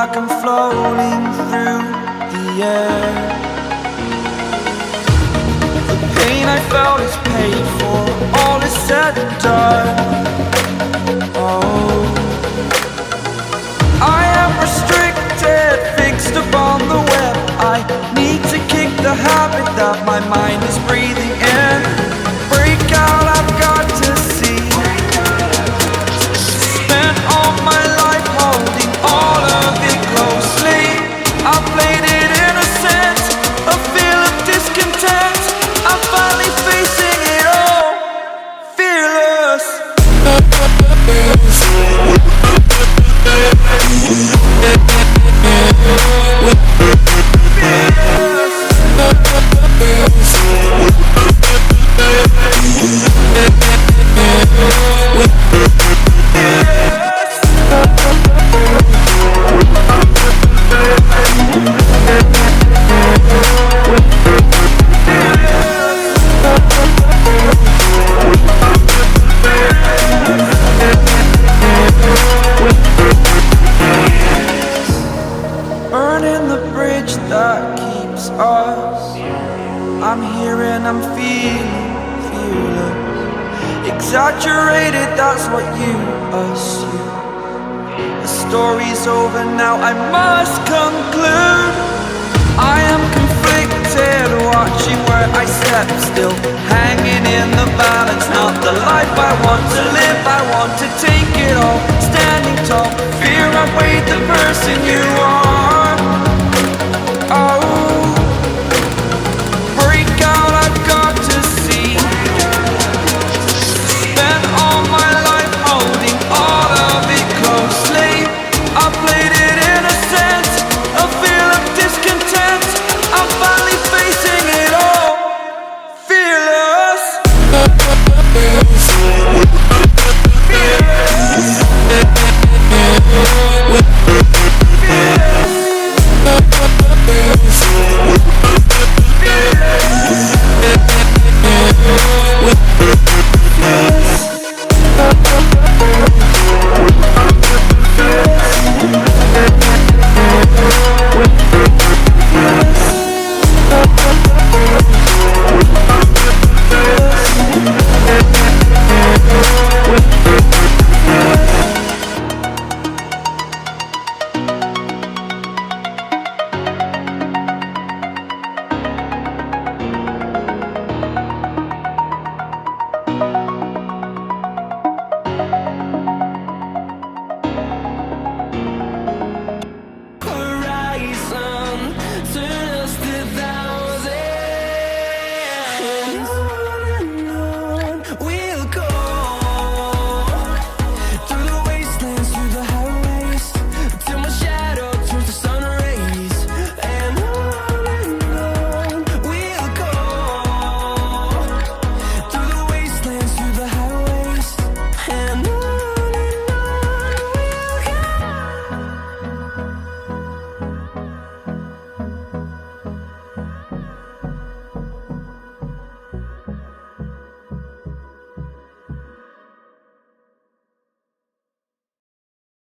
like I'm floating through the air. The pain I felt is paid for, all is said and done. Oh, I am restricted, fixed upon the web. I need to kick the habit that my mind is breathing in. Break out, I've got to see. Spent all my life holding all of it closely. I played it innocent, a feel of discontent. I'm finally facing it all, fearless. Burning the bridge that keeps us. I'm here and I'm feeling fearless. Exaggerated, that's what you assume. The story's over now, I must conclude. I am conflicted, watching where I step still, hanging in the balance. Not the life I want to live, I want to take it all. Standing tall, fear I've weighed the person you are.